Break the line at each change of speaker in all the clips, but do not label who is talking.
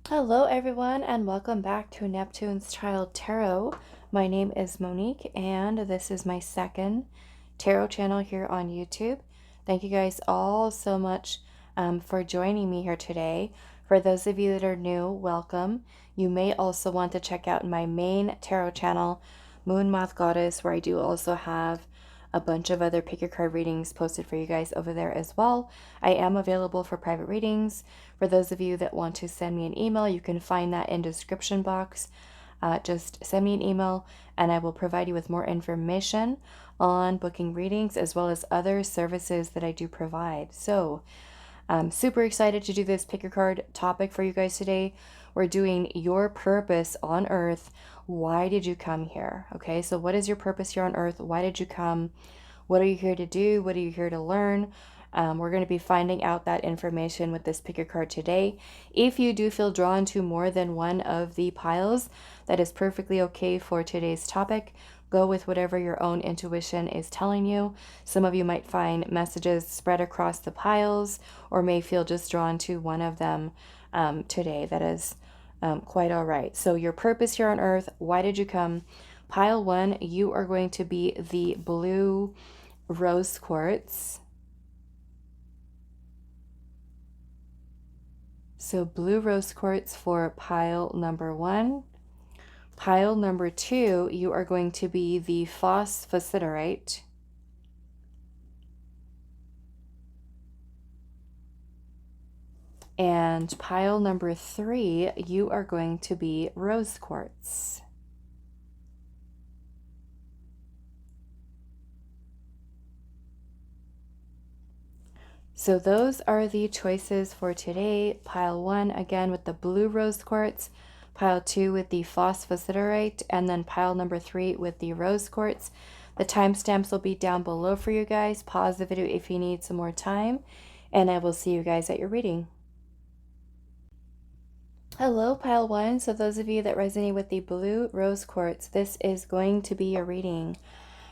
Hello, everyone, and welcome back to Neptune's Child Tarot. My name is Monique, and this is my second tarot channel here on YouTube. Thank you guys all so much for joining me here today. For those of you that are new, welcome. You may also want to check out my main tarot channel, Moon Moth Goddess, where I do also have a bunch of other pick your card readings posted for you guys over there as well. I am available for private readings. For those of you that want to send me an email, you can find that in description box. Just send me an email and I will provide you with more information on booking readings as well as other services that I do provide. So I'm super excited to do this pick your card topic for you guys today. We're doing your purpose on earth. Why did you come here? Okay, so what is your purpose here on earth? Why did you come? What are you here to do? What are you here to learn? We're going to be finding out that information with this pick your card today. If you do feel drawn to more than one of the piles, that is perfectly okay for today's topic. Go with whatever your own intuition is telling you. Some of you might find messages spread across the piles or may feel just drawn to one of them today. That is quite all right. So your purpose here on earth, why did you come? Pile 1, you are going to be the blue rose quartz. So blue rose quartz for pile number 1. Pile number 2, you are going to be the Phosphosiderite. And pile number 3, you are going to be rose quartz. So those are the choices for today. Pile 1, again, with the blue rose quartz. Pile 2 with the Phosphosiderite. And then pile number 3 with the rose quartz. The timestamps will be down below for you guys. Pause the video if you need some more time. And I will see you guys at your reading. Hello, pile 1. So those of you that resonate with the blue rose quartz, this is going to be your reading.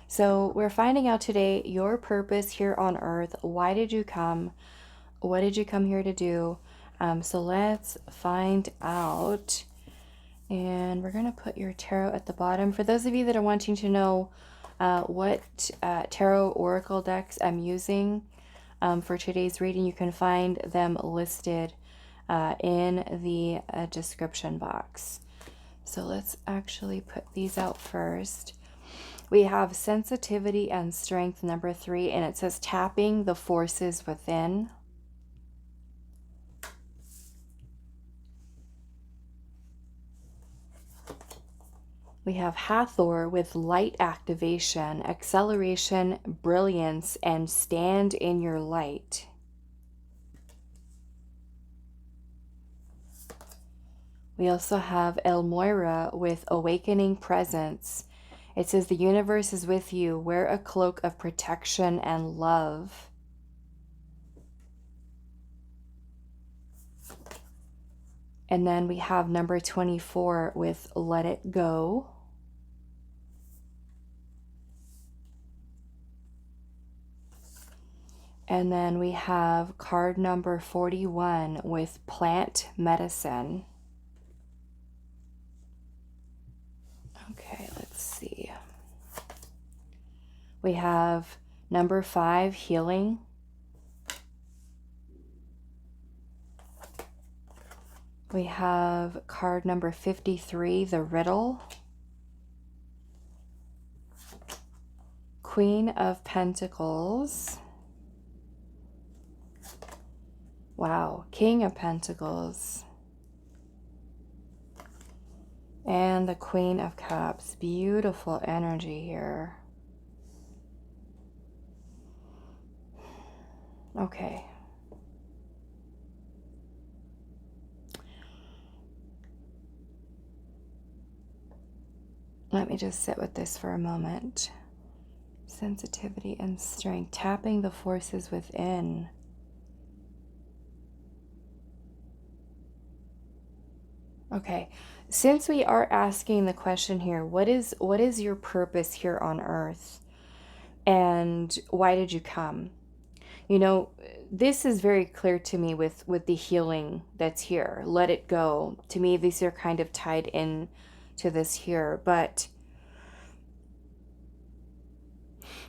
So we're finding out today your purpose here on earth. Why did you come? What did you come here to do? So let's find out. And we're going to put your tarot at the bottom. For those of you that are wanting to know what tarot oracle decks I'm using for today's reading, you can find them listed in the description box. So let's actually put these out first. We have sensitivity and strength number 3, and it says tapping the forces within. We have Hathor with light activation, acceleration, brilliance, and stand in your light. We also have El Moira with awakening presence. It says the universe is with you. Wear a cloak of protection and love. And then we have number 24 with let it go. And then we have card number 41 with plant medicine. Okay, let's see. We have number 5, healing. We have card number 53, the riddle. Queen of Pentacles. Wow, King of Pentacles. And the Queen of Cups. Beautiful energy here. Okay. Let me just sit with this for a moment. Sensitivity and strength. Tapping the forces within. Okay. Since we are asking the question here, what is your purpose here on earth? And why did you come? You know, this is very clear to me with the healing that's here. Let it go. To me, these are kind of tied in to this here. But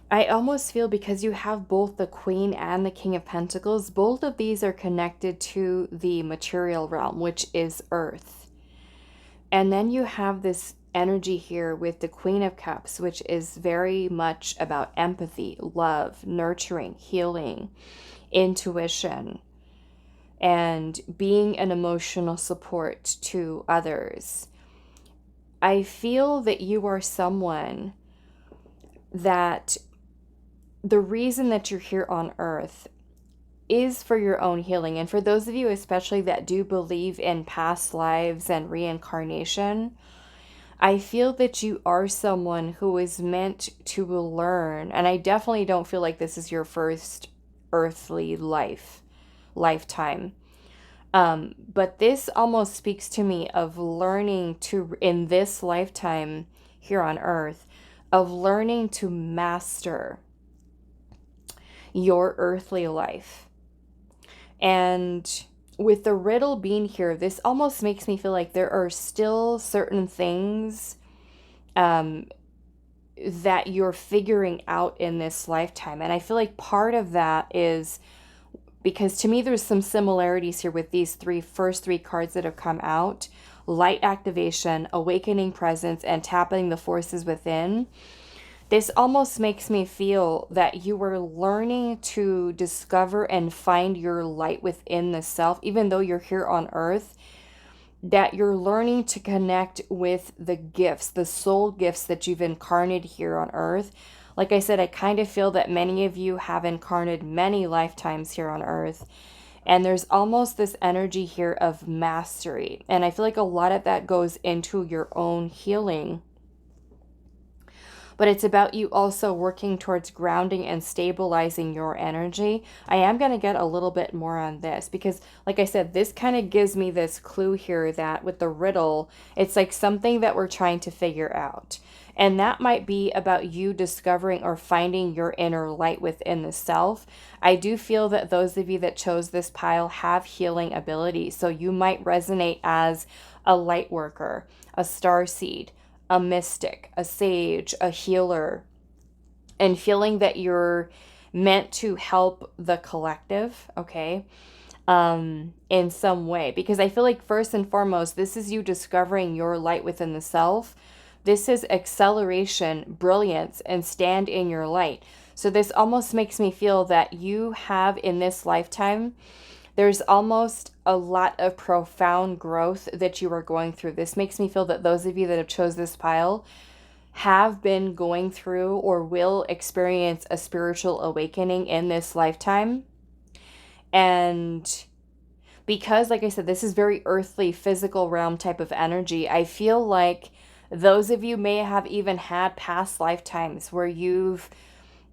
I almost feel, because you have both the Queen and the King of Pentacles, both of these are connected to the material realm, which is Earth. And then you have this energy here with the Queen of Cups, which is very much about empathy, love, nurturing, healing, intuition, and being an emotional support to others. I feel that you are someone that the reason that you're here on Earth is for your own healing. And for those of you especially that do believe in past lives and reincarnation, I feel that you are someone who is meant to learn. And I definitely don't feel like this is your first earthly lifetime. But this almost speaks to me of learning to, in this lifetime here on Earth, of learning to master your earthly life. And with the riddle being here, this almost makes me feel like there are still certain things that you're figuring out in this lifetime. And I feel like part of that is because, to me, there's some similarities here with these first three cards that have come out: light activation, awakening presence, and tapping the forces within. This almost makes me feel that you were learning to discover and find your light within the self, even though you're here on Earth, that you're learning to connect with the gifts, the soul gifts that you've incarnated here on Earth. Like I said, I kind of feel that many of you have incarnated many lifetimes here on Earth. And there's almost this energy here of mastery. And I feel like a lot of that goes into your own healing. But it's about you also working towards grounding and stabilizing your energy. I am going to get a little bit more on this because, like I said, this kind of gives me this clue here that with the riddle, it's like something that we're trying to figure out. And that might be about you discovering or finding your inner light within the self. I do feel that those of you that chose this pile have healing abilities. So you might resonate as a light worker, a starseed, a mystic, a sage, a healer, and feeling that you're meant to help the collective, okay, in some way. Because I feel like first and foremost, this is you discovering your light within the self. This is acceleration, brilliance, and stand in your light. So this almost makes me feel that you have in this lifetime, there's almost a lot of profound growth that you are going through. This makes me feel that those of you that have chose this pile have been going through or will experience a spiritual awakening in this lifetime. And because, like I said, this is very earthly, physical realm type of energy, I feel like those of you may have even had past lifetimes where you've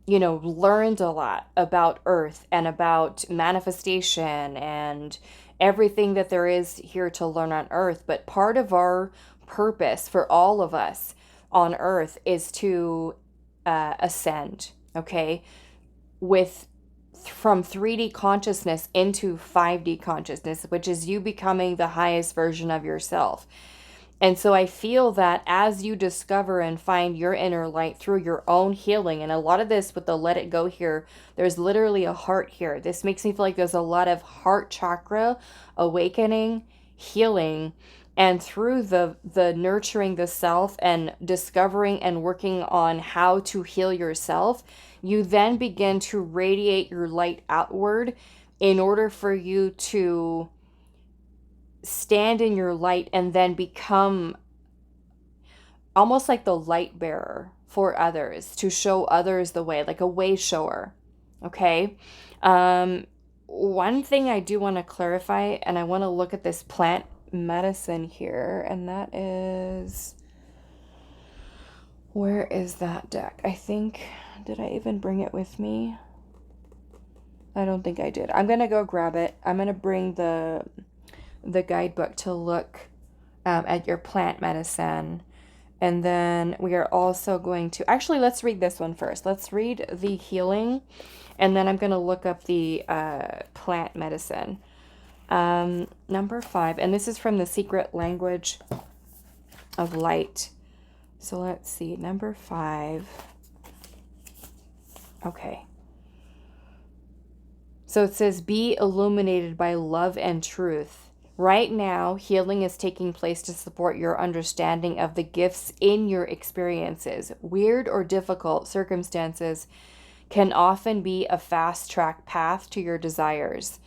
learned a lot about Earth and about manifestation and everything that there is here to learn on Earth. But part of our purpose for all of us on Earth is to ascend, okay? From 3D consciousness into 5D consciousness, which is you becoming the highest version of yourself. And so I feel that as you discover and find your inner light through your own healing, and a lot of this with the let it go here, there's literally a heart here. This makes me feel like there's a lot of heart chakra awakening, healing, and through the nurturing the self and discovering and working on how to heal yourself, you then begin to radiate your light outward in order for you to stand in your light and then become almost like the light bearer for others, to show others the way, like a way shower. Okay. One thing I do want to clarify, and I want to look at this plant medicine here, and that is, where is that deck? I think, did I even bring it with me? I don't think I did. I'm going to go grab it. I'm going to bring the guidebook to look at your plant medicine. And then we are also going to, actually, let's read this one first. Let's read the healing, and then I'm going to look up the plant medicine. Number 5, and this is from the Secret Language of Light. So let's see, number 5. Okay. So it says, be illuminated by love and truth. Right now, healing is taking place to support your understanding of the gifts in your experiences. Weird or difficult circumstances can often be a fast-track path to your desires.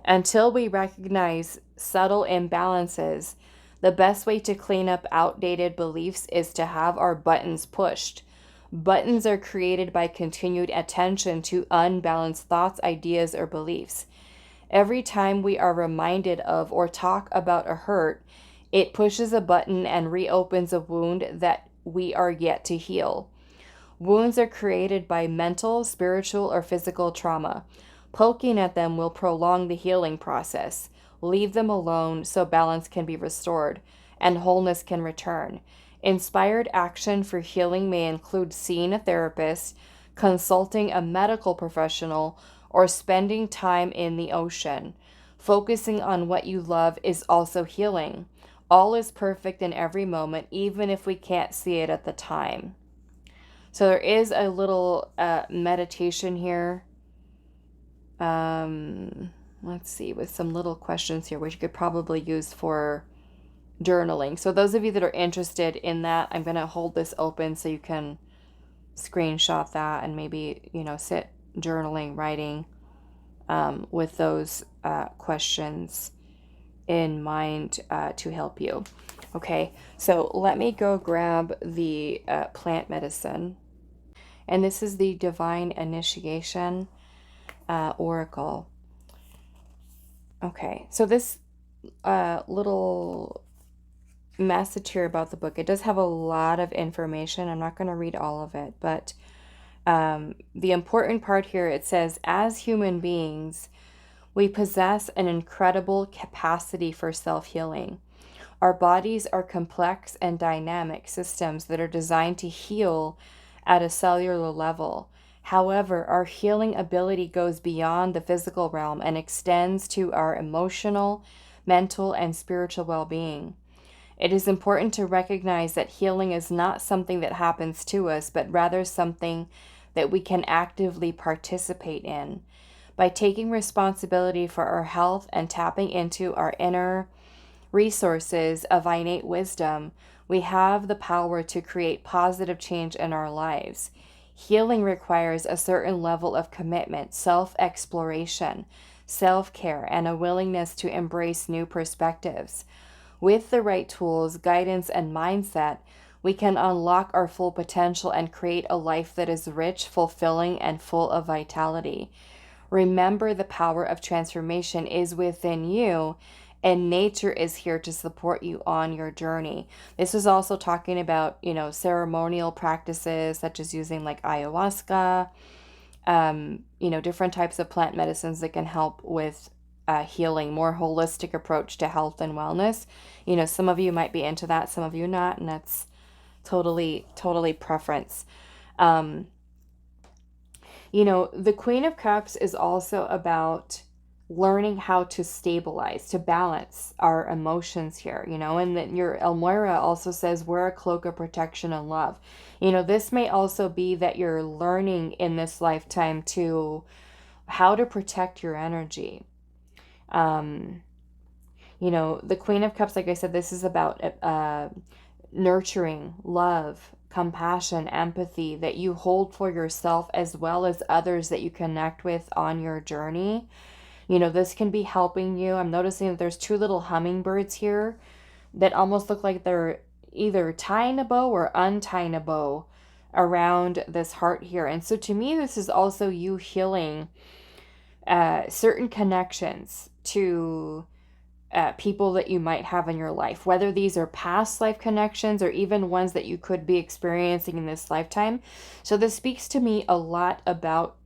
Until we recognize subtle imbalances, the best way to clean up outdated beliefs is to have our buttons pushed. Buttons are created by continued attention to unbalanced thoughts, ideas, or beliefs. Every time we are reminded of or talk about a hurt, it pushes a button and reopens a wound that we are yet to heal. Wounds are created by mental, spiritual, or physical trauma. Poking at them will prolong the healing process. Leave them alone so balance can be restored and wholeness can return. Inspired action for healing may include seeing a therapist, consulting a medical professional, or spending time in the ocean. Focusing on what you love is also healing. All is perfect in every moment, even if we can't see it at the time. So there is a little meditation here. Let's see, with some little questions here, which you could probably use for journaling. So those of you that are interested in that, I'm going to hold this open so you can screenshot that and maybe, sit journaling, writing with those questions in mind to help you. Okay, so let me go grab the plant medicine. And this is the Divine Initiation Oracle. Okay, so this little message here about the book, it does have a lot of information. I'm not going to read all of it, but the important part here, it says, as human beings, we possess an incredible capacity for self-healing. Our bodies are complex and dynamic systems that are designed to heal at a cellular level. However, our healing ability goes beyond the physical realm and extends to our emotional, mental, and spiritual well-being. It is important to recognize that healing is not something that happens to us, but rather something that we can actively participate in. By taking responsibility for our health and tapping into our inner resources of innate wisdom, we have the power to create positive change in our lives. Healing requires a certain level of commitment, self-exploration, self-care, and a willingness to embrace new perspectives. With the right tools, guidance, and mindset, we can unlock our full potential and create a life that is rich, fulfilling, and full of vitality. Remember, the power of transformation is within you, and nature is here to support you on your journey. This is also talking about, ceremonial practices such as using like ayahuasca, different types of plant medicines that can help with healing, more holistic approach to health and wellness. Some of you might be into that, some of you not, and that's totally preference. The Queen of Cups is also about learning how to stabilize, to balance our emotions here, and then your Elmoira also says, wear a cloak of protection and love. This may also be that you're learning in this lifetime to how to protect your energy. The Queen of Cups, like I said, this is about nurturing, love, compassion, empathy that you hold for yourself as well as others that you connect with on your journey. This can be helping you. I'm noticing that there's 2 little hummingbirds here that almost look like they're either tying a bow or untying a bow around this heart here. And so to me, this is also you healing certain connections to people that you might have in your life, whether these are past life connections or even ones that you could be experiencing in this lifetime. So this speaks to me a lot about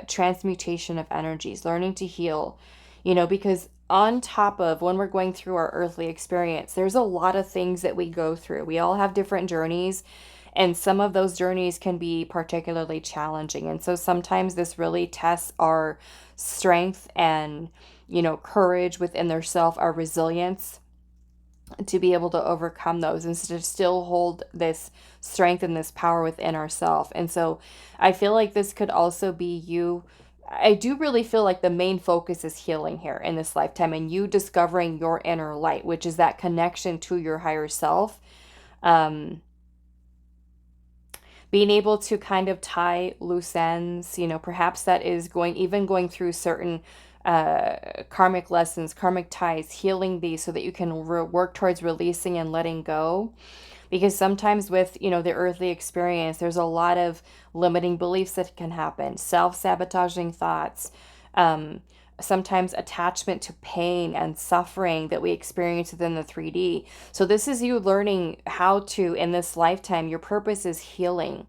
transmutation of energies, learning to heal, because on top of when we're going through our earthly experience, there's a lot of things that we go through. We all have different journeys, and some of those journeys can be particularly challenging. And so sometimes this really tests our strength and, courage within their self, our resilience to be able to overcome those and to still hold this strength and this power within ourselves. And so I feel like this could also be you. I do really feel like the main focus is healing here in this lifetime and you discovering your inner light, which is that connection to your higher self. Being able to kind of tie loose ends, perhaps that is going through certain karmic lessons, karmic ties, healing these so that you can work towards releasing and letting go. Because sometimes with, the earthly experience, there's a lot of limiting beliefs that can happen, self-sabotaging thoughts, sometimes attachment to pain and suffering that we experience within the 3D. So this is you learning how to, in this lifetime, your purpose is healing.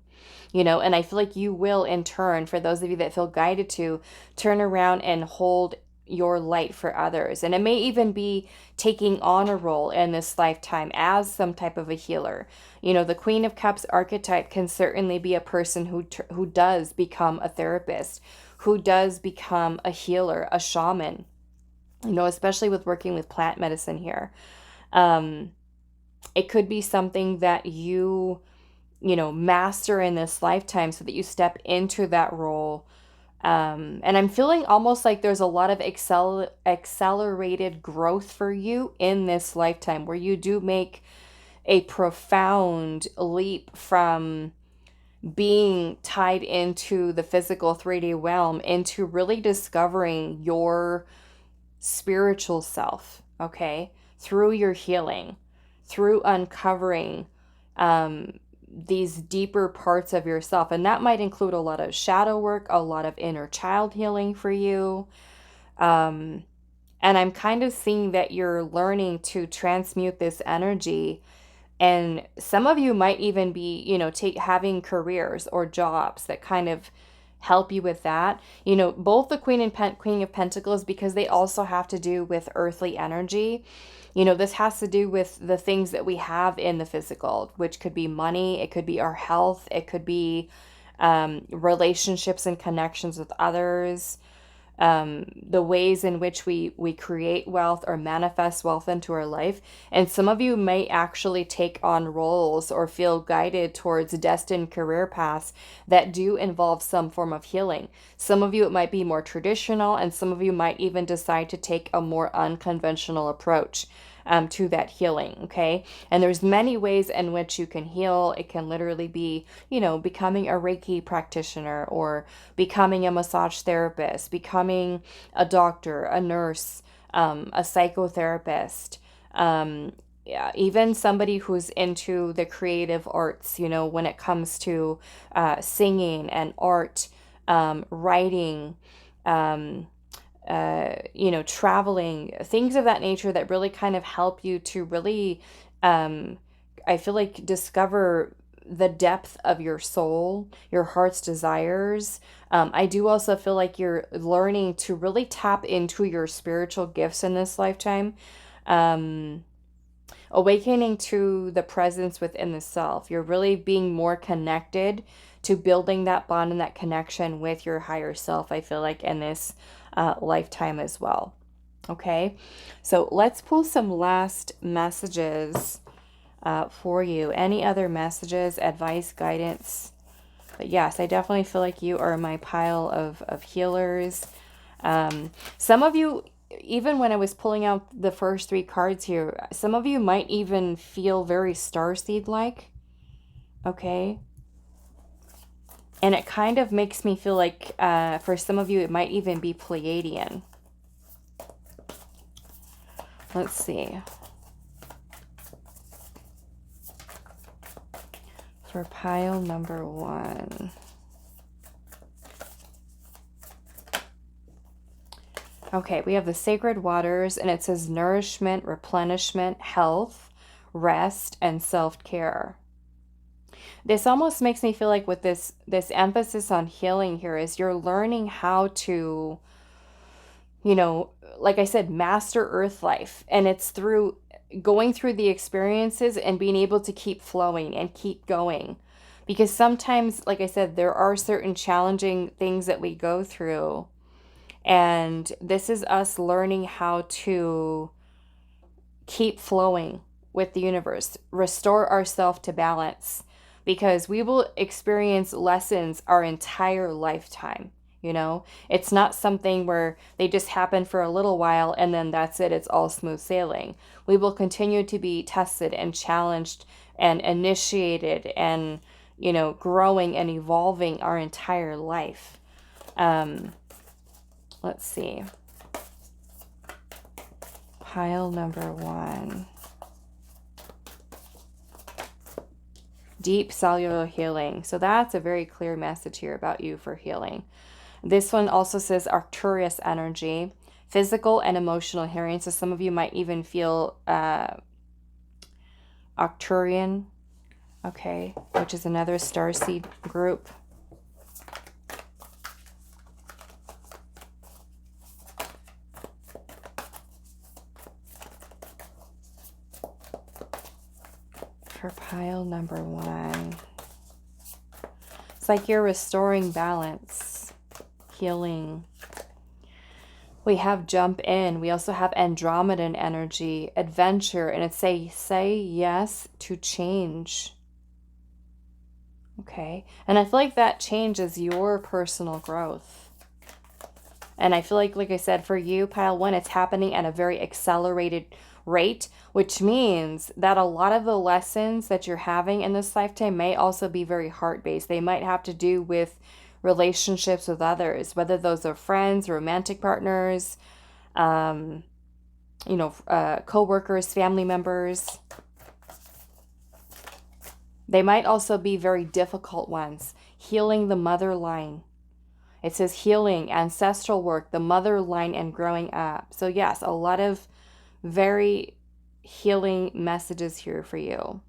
And I feel like you will, in turn, for those of you that feel guided to, turn around and hold your light for others. And it may even be taking on a role in this lifetime as some type of a healer. The Queen of Cups archetype can certainly be a person who does become a therapist, who does become a healer, a shaman, especially with working with plant medicine here. It could be something that you master in this lifetime so that you step into that role. And I'm feeling almost like there's a lot of accelerated growth for you in this lifetime where you do make a profound leap from being tied into the physical 3D realm into really discovering your spiritual self, okay? Through your healing, through uncovering, these deeper parts of yourself. And that might include a lot of shadow work, a lot of inner child healing for you. And I'm kind of seeing that you're learning to transmute this energy. And some of you might even be, having careers or jobs that kind of help you with that. Both the Queen of Pentacles, because they also have to do with earthly energy. This has to do with the things that we have in the physical, which could be money, it could be our health, it could be relationships and connections with others, the ways in which we create wealth or manifest wealth into our life. And some of you may actually take on roles or feel guided towards destined career paths that do involve some form of healing. Some of you, it might be more traditional, and some of you might even decide to take a more unconventional approach to that healing, okay? And there's many ways in which you can heal. It can literally be, becoming a Reiki practitioner or becoming a massage therapist, becoming a doctor, a nurse, a psychotherapist, yeah, even somebody who's into the creative arts, when it comes to singing and art, writing, traveling, things of that nature that really kind of help you to really, I feel like, discover the depth of your soul, your heart's desires. I do also feel like you're learning to really tap into your spiritual gifts in this lifetime. Awakening to the presence within the self. You're really being more connected to building that bond and that connection with your higher self, I feel like, in this lifetime as well. Okay, so let's pull some last messages for you. Any other messages, advice, guidance? But yes, I definitely feel like you are my pile of healers. Some of you, even when I was pulling out the first 3 cards here, some of you might even feel very starseed-like. Okay. And it kind of makes me feel like, for some of you, it might even be Pleiadian. Let's see. For pile number 1. Okay, we have the sacred waters, and it says nourishment, replenishment, health, rest, and self-care. This almost makes me feel like with this emphasis on healing here is you're learning how to, you know, like I said, master earth life. And it's through going through the experiences and being able to keep flowing and keep going. Because sometimes, like I said, there are certain challenging things that we go through. And this is us learning how to keep flowing with the universe, restore ourselves to balance, because we will experience lessons our entire lifetime. You know, it's not something where they just happen for a little while and then that's it, it's all smooth sailing. We will continue to be tested and challenged and initiated and, you know, growing and evolving our entire life. Let's see. Pile number 1. Deep cellular healing. So that's a very clear message here about you for healing. This one also says Arcturus energy, physical and emotional healing. So some of you might even feel Arcturian, okay, which is another starseed group. For pile number 1. It's like you're restoring balance, healing. We have jump in. We also have Andromedan energy, adventure, and it's say yes to change. Okay. And I feel like that change is your personal growth. And I feel like I said, for you, pile 1, it's happening at a very accelerated rate, which means that a lot of the lessons that you're having in this lifetime may also be very heart-based. They might have to do with relationships with others, whether those are friends, romantic partners, you know, co-workers, family members. They might also be very difficult ones. Healing the mother line. It says healing, ancestral work, the mother line, and growing up. So yes, a lot of very healing messages here for you.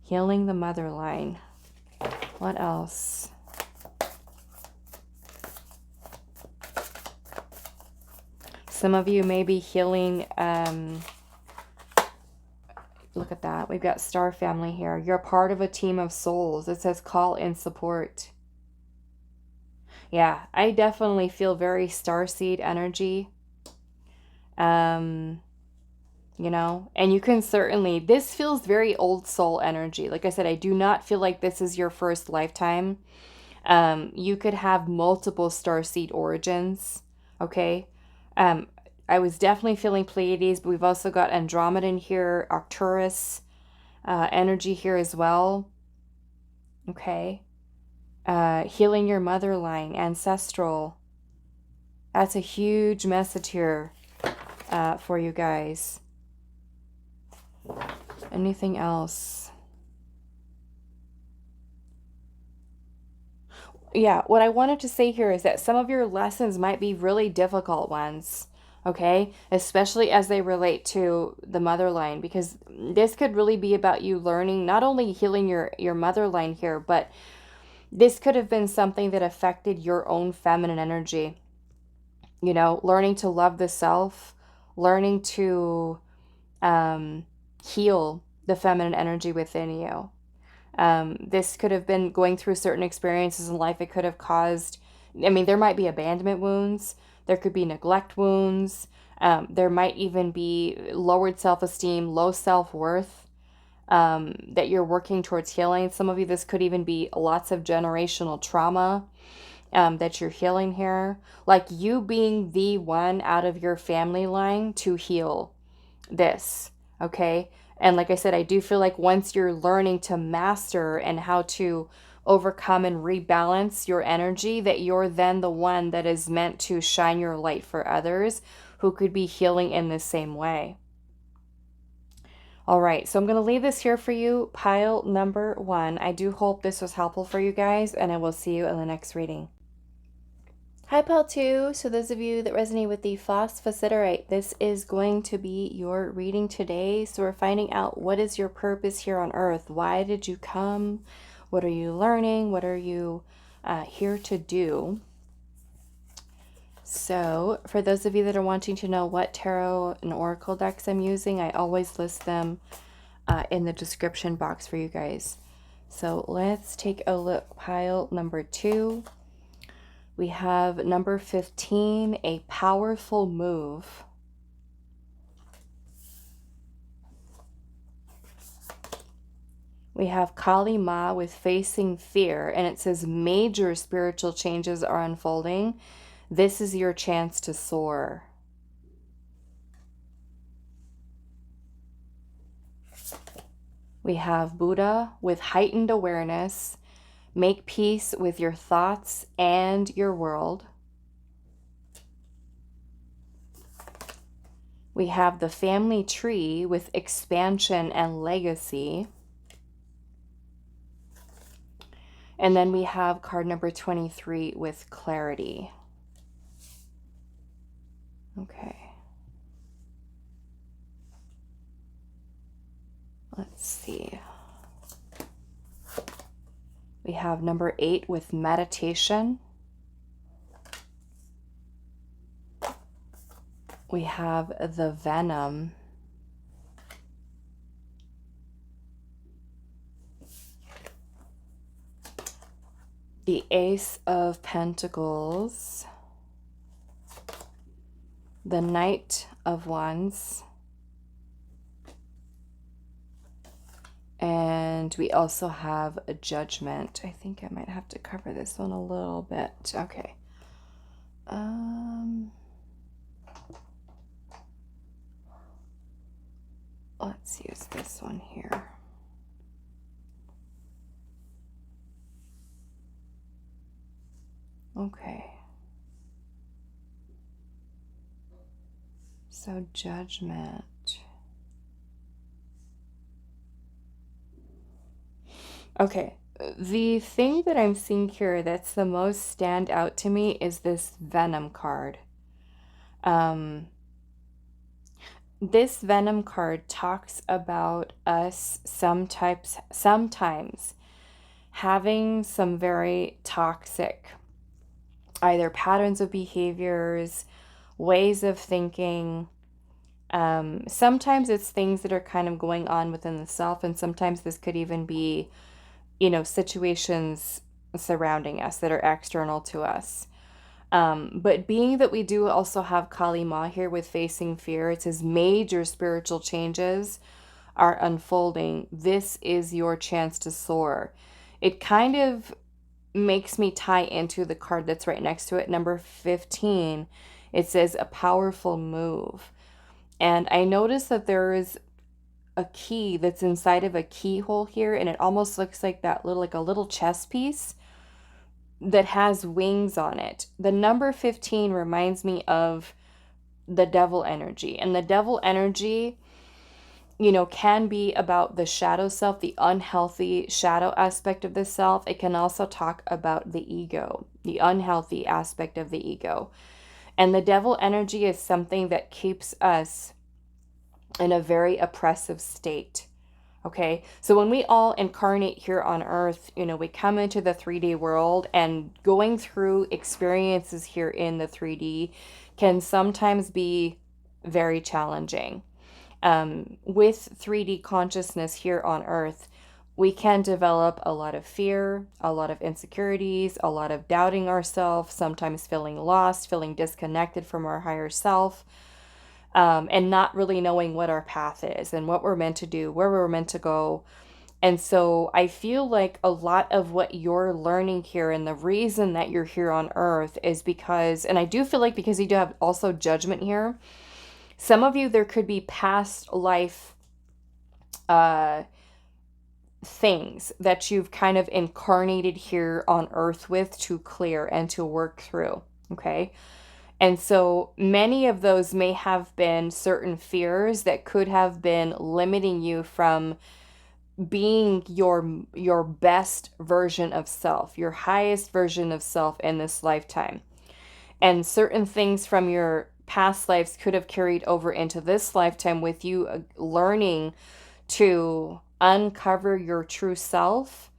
Healing the mother line. What else? Some of you may be healing, look at that. We've got star family here. You're part of a team of souls. It says call in support. Yeah, I definitely feel very starseed energy. You know, and you can certainly, this feels very old soul energy. Like I said, I do not feel like this is your first lifetime. You could have multiple starseed origins. Okay. I was definitely feeling Pleiades, but we've also got Andromedan here, Arcturus energy here as well. Okay. Healing your mother line, ancestral. That's a huge message here for you guys. Anything else? Yeah, what I wanted to say here is that some of your lessons might be really difficult ones, okay? Especially as they relate to the mother line, because this could really be about you learning, not only healing your mother line here, but this could have been something that affected your own feminine energy. You know, learning to love the self, learning to heal the feminine energy within you. This could have been going through certain experiences in life. It could have caused, I mean, there might be abandonment wounds. There could be neglect wounds. There might even be lowered self-esteem, low self-worth that you're working towards healing. Some of you, this could even be lots of generational trauma that you're healing here. Like you being the one out of your family line to heal this, okay? And like I said, I do feel like once you're learning to master and how to overcome and rebalance your energy, that you're then the one that is meant to shine your light for others who could be healing in the same way. All right, so I'm going to leave this here for you, pile number 1. I do hope this was helpful for you guys, and I will see you in the next reading. Hi, pile 2. So those of you that resonate with the Phosphosiderite, this is going to be your reading today. So we're finding out, what is your purpose here on Earth? Why did you come? What are you learning? What are you here to do? So for those of you that are wanting to know what tarot and oracle decks I'm using, I always list them in the description box for you guys. So let's take a look. Pile number 2. We have number 15, a powerful move. We have Kali Ma with facing fear, and it says major spiritual changes are unfolding. This is your chance to soar. We have Buddha with heightened awareness. Make peace with your thoughts and your world. We have the family tree with expansion and legacy. And then we have card number 23 with clarity. Okay. Let's see. We have number 8 with meditation. We have the venom. The Ace of Pentacles. The Knight of Wands. And we also have a Judgment. I think I might have to cover this one a little bit. Okay. Let's use this one here. Okay. So Judgment. Okay. The thing that I'm seeing here that's the most stand out to me is this Venom card. This Venom card talks about us sometimes having some very toxic either patterns of behaviors, ways of thinking. Sometimes it's things that are kind of going on within the self, and sometimes this could even be, you know, situations surrounding us that are external to us. But being that we do also have Kali Ma here with facing fear, it says major spiritual changes are unfolding. This is your chance to soar. It kind of makes me tie into the card that's right next to it, number 15. It says a powerful move. And I noticed that there is a key that's inside of a keyhole here, and it almost looks like that little, like a little chess piece that has wings on it. The number 15 reminds me of the devil energy, and the devil energy, you know, can be about the shadow self, the unhealthy shadow aspect of the self. It can also talk about the ego, the unhealthy aspect of the ego. And the devil energy is something that keeps us in a very oppressive state. Okay, so when we all incarnate here on earth, you know, we come into the 3D world, and going through experiences here in the 3D can sometimes be very challenging. With 3D consciousness here on earth, we can develop a lot of fear, a lot of insecurities, a lot of doubting ourselves, sometimes feeling lost, feeling disconnected from our higher self, and not really knowing what our path is and what we're meant to do, where we're meant to go. And so I feel like a lot of what you're learning here, and the reason that you're here on earth, is because, and I do feel like because you do have also Judgment here, some of you, there could be past life things that you've kind of incarnated here on earth with to clear and to work through. Okay. And so many of those may have been certain fears that could have been limiting you from being your best version of self, your highest version of self in this lifetime. And certain things from your past lives could have carried over into this lifetime, with you learning to uncover your true self,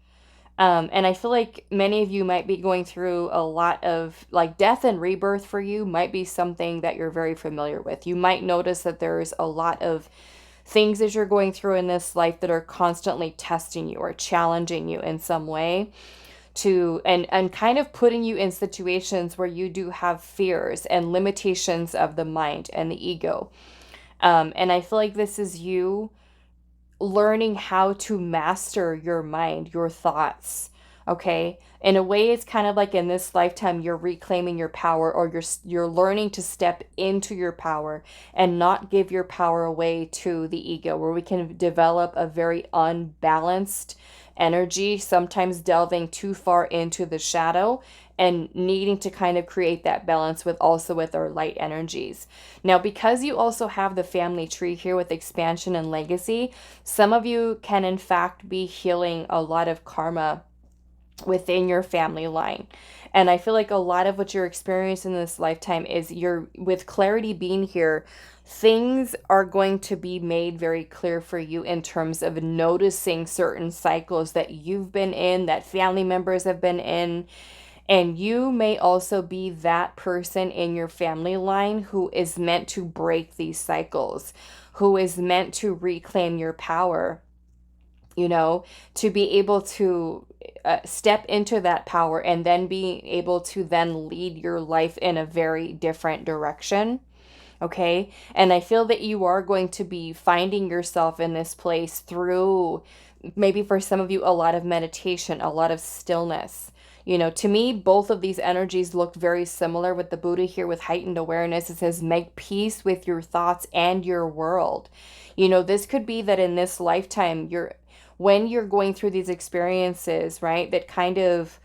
And I feel like many of you might be going through a lot of like death and rebirth for you might be something that you're very familiar with. You might notice that there's a lot of things that you're going through in this life that are constantly testing you or challenging you in some way to and kind of putting you in situations where you do have fears and limitations of the mind and the ego. And I feel like this is you learning how to master your mind, your thoughts. Okay? In a way, it's kind of like in this lifetime you're reclaiming your power, or you're learning to step into your power and not give your power away to the ego, where we can develop a very unbalanced energy, sometimes delving too far into the shadow and needing to kind of create that balance with also with our light energies. Now, because you also have the family tree here with expansion and legacy, some of you can in fact be healing a lot of karma within your family line. And I feel like a lot of what you're experiencing in this lifetime is you're with clarity being here, things are going to be made very clear for you in terms of noticing certain cycles that you've been in, that family members have been in. And you may also be that person in your family line who is meant to break these cycles, who is meant to reclaim your power, to be able to step into that power and then be able to then lead your life in a very different direction. Okay. And I feel that you are going to be finding yourself in this place through maybe for some of you, a lot of meditation, a lot of stillness. To me, both of these energies look very similar with the Buddha here with heightened awareness. It says, make peace with your thoughts and your world. This could be that in this lifetime, when you're going through these experiences, right, that kind of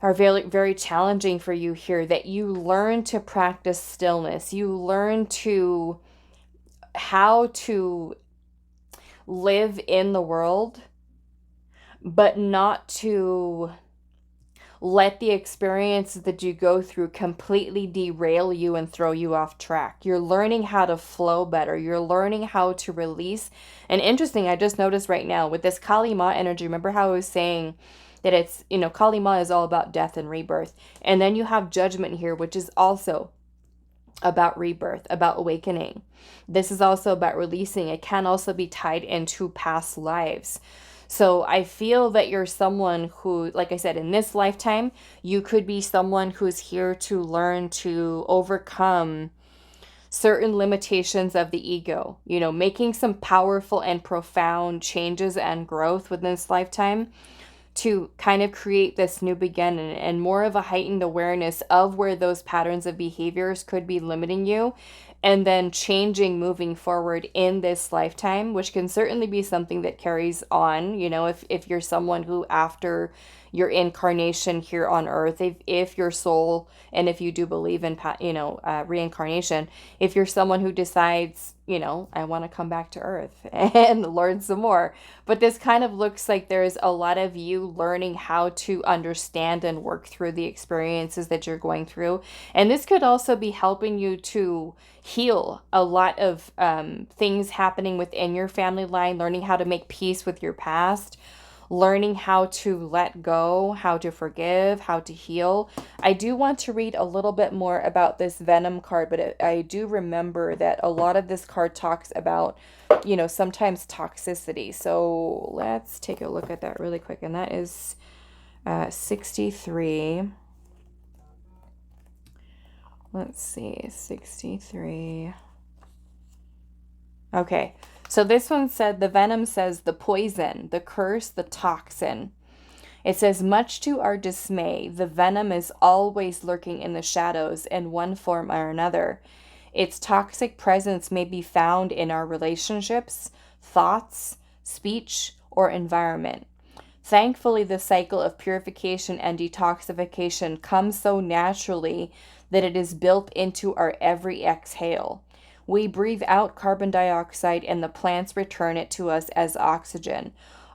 are very, very challenging for you here, that you learn to practice stillness. You learn how to live in the world, but not to let the experiences that you go through completely derail you and throw you off track. You're learning how to flow better. You're learning how to release. And interesting, I just noticed right now with this Kali Ma energy, remember how I was saying that it's, Kali Ma is all about death and rebirth. And then you have judgment here, which is also about rebirth, about awakening. This is also about releasing. It can also be tied into past lives. So I feel that you're someone who, like I said, in this lifetime, you could be someone who's here to learn to overcome certain limitations of the ego, making some powerful and profound changes and growth within this lifetime to kind of create this new beginning and more of a heightened awareness of where those patterns of behaviors could be limiting you, and then changing moving forward in this lifetime, which can certainly be something that carries on, if you're someone who after your incarnation here on earth, if your soul, and if you do believe in reincarnation, if you're someone who decides, I want to come back to earth and learn some more. But this kind of looks like there's a lot of you learning how to understand and work through the experiences that you're going through. And this could also be helping you to heal a lot of things happening within your family line, learning how to make peace with your past, learning how to let go, how to forgive, how to heal. I do want to read a little bit more about this Venom card, but I do remember that a lot of this card talks about, sometimes toxicity. So let's take a look at that really quick. And that is 63. Let's see, 63. Okay. So this one said, the venom says the poison, the curse, the toxin. It says, much to our dismay, the venom is always lurking in the shadows in one form or another. Its toxic presence may be found in our relationships, thoughts, speech, or environment. Thankfully, the cycle of purification and detoxification comes so naturally that it is built into our every exhale. We breathe out carbon dioxide and the plants return it to us as oxygen.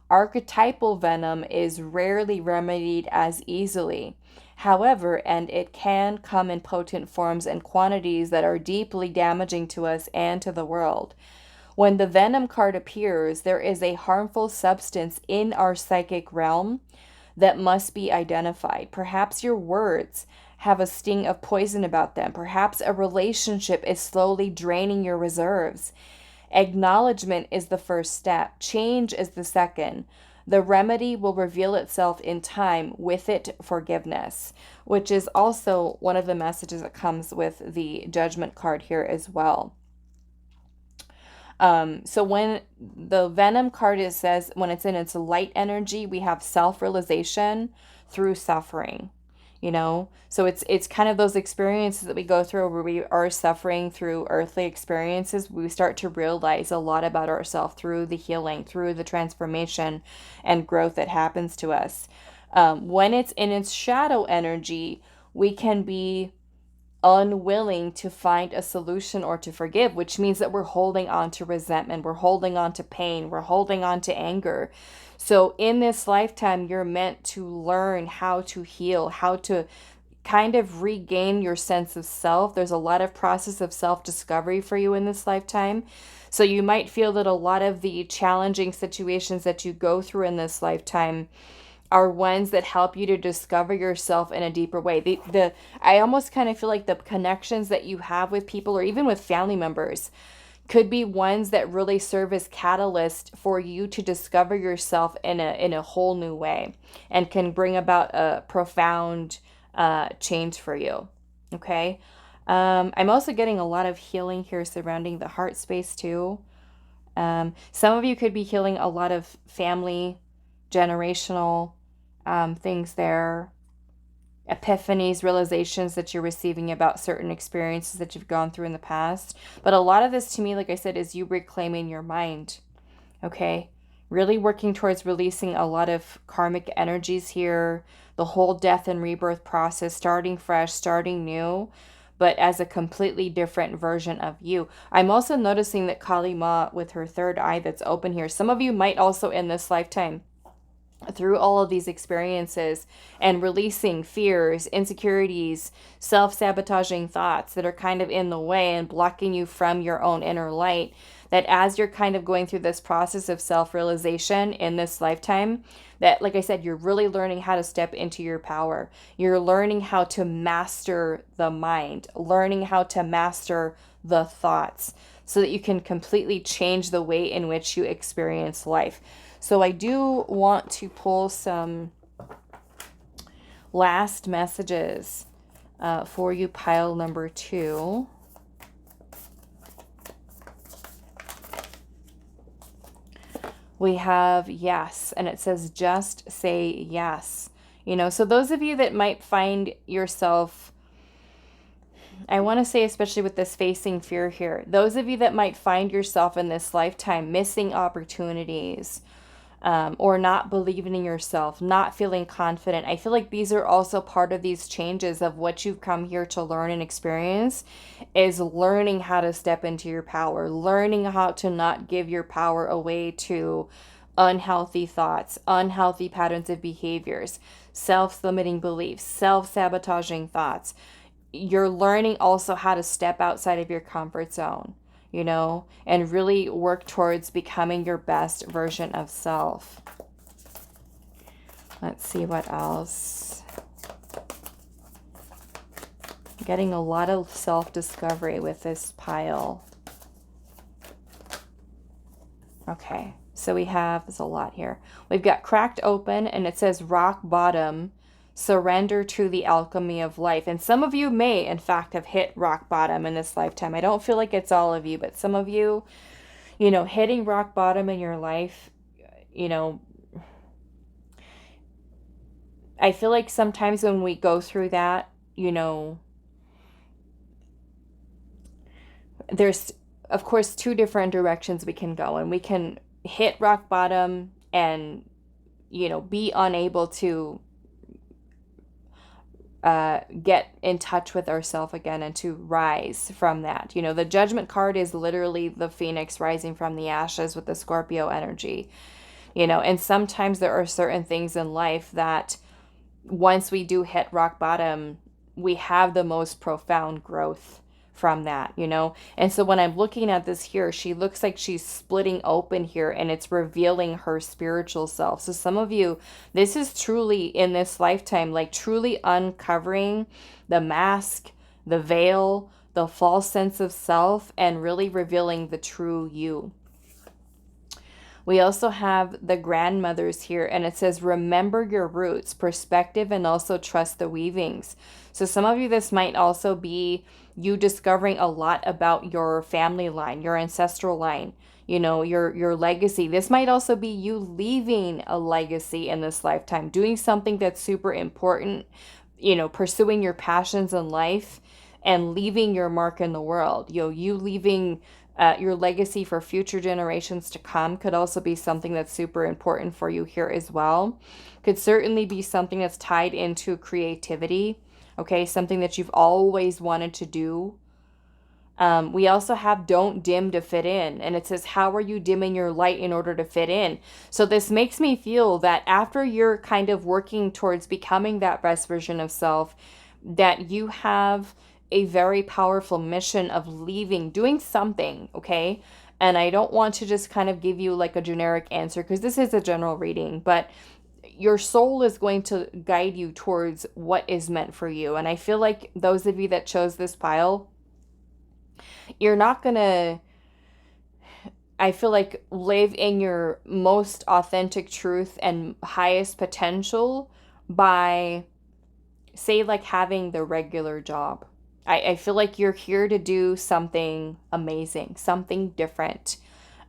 Archetypal venom is rarely remedied as easily. However, and it can come in potent forms and quantities that are deeply damaging to us and to the world. When the venom card appears, there is a harmful substance in our psychic realm, that must be identified. Perhaps your words have a sting of poison about them. Perhaps a relationship is slowly draining your reserves. Acknowledgement is the first step. Change is the second. The remedy will reveal itself in time, with it forgiveness, which is also one of the messages that comes with the Judgment card here as well. So when the Venom card, it says when it's in its light energy, we have self-realization through suffering. So it's kind of those experiences that we go through where we are suffering through earthly experiences. We start to realize a lot about ourselves through the healing, through the transformation and growth that happens to us. When it's in its shadow energy, we can be unwilling to find a solution or to forgive, which means that we're holding on to resentment, we're holding on to pain, we're holding on to anger. So in this lifetime, you're meant to learn how to heal, how to kind of regain your sense of self. There's a lot of process of self-discovery for you in this lifetime. So you might feel that a lot of the challenging situations that you go through in this lifetime are ones that help you to discover yourself in a deeper way. I almost kind of feel like the connections that you have with people or even with family members could be ones that really serve as catalyst for you to discover yourself in a whole new way and can bring about a profound change for you. Okay. I'm also getting a lot of healing here surrounding the heart space too. Some of you could be healing a lot of family, generational things there, epiphanies, realizations that you're receiving about certain experiences that you've gone through in the past. But a lot of this to me, like I said, is you reclaiming your mind. Okay. Really working towards releasing a lot of karmic energies here, the whole death and rebirth process, starting fresh, starting new, but as a completely different version of you. I'm also noticing that Kali Ma with her third eye that's open here. Some of you might also in this lifetime, through all of these experiences and releasing fears, insecurities, self-sabotaging thoughts that are kind of in the way and blocking you from your own inner light, that as you're kind of going through this process of self-realization in this lifetime, that, like I said, you're really learning how to step into your power. You're learning how to master the mind, learning how to master the thoughts so that you can completely change the way in which you experience life. So I do want to pull some last messages for you, pile number 2. We have yes, and it says just say yes. So those of you that might find yourself, I want to say, especially with this facing fear here, those of you that might find yourself in this lifetime missing opportunities, or not believing in yourself, not feeling confident. I feel like these are also part of these changes of what you've come here to learn and experience, is learning how to step into your power, learning how to not give your power away to unhealthy thoughts, unhealthy patterns of behaviors, self-limiting beliefs, self-sabotaging thoughts. You're learning also how to step outside of your comfort zone, and really work towards becoming your best version of self. Let's see what else. Getting a lot of self-discovery with this pile. Okay, so there's a lot here. We've got cracked open, and it says rock bottom, surrender to the alchemy of life. And some of you may, in fact, have hit rock bottom in this lifetime. I don't feel like it's all of you, but some of you, hitting rock bottom in your life, I feel like sometimes when we go through that, there's, of course, 2 different directions we can go. And we can hit rock bottom and, be unable to get in touch with ourselves again and to rise from that. The Judgment card is literally the phoenix rising from the ashes with the Scorpio energy, and sometimes there are certain things in life that once we do hit rock bottom, we have the most profound growth from that, you know? And so when I'm looking at this here, she looks like she's splitting open here, and it's revealing her spiritual self. So some of you, this is truly in this lifetime, like truly uncovering the mask, the veil, the false sense of self, and really revealing the true you. We also have the grandmothers here, and it says, remember your roots, perspective, and also trust the weavings. So some of you, this might also be you discovering a lot about your family line, your ancestral line, you know, your legacy. This might also be you leaving a legacy in this lifetime, doing something that's super important, you know, pursuing your passions in life and leaving your mark in the world. You know, you leaving your legacy for future generations to come could also be something that's super important for you here as well. Could certainly be something that's tied into creativity, okay? Something that you've always wanted to do. We also have don't dim to fit in. And it says, how are you dimming your light in order to fit in? So this makes me feel that after you're kind of working towards becoming that best version of self, that you have a very powerful mission of leaving, doing something, okay? And I don't want to just kind of give you like a generic answer, because this is a general reading, but your soul is going to guide you towards what is meant for you. And I feel like those of you that chose this pile, you're not gonna, I feel like, live in your most authentic truth and highest potential by, say, like having the regular job. I feel like you're here to do something amazing, something different.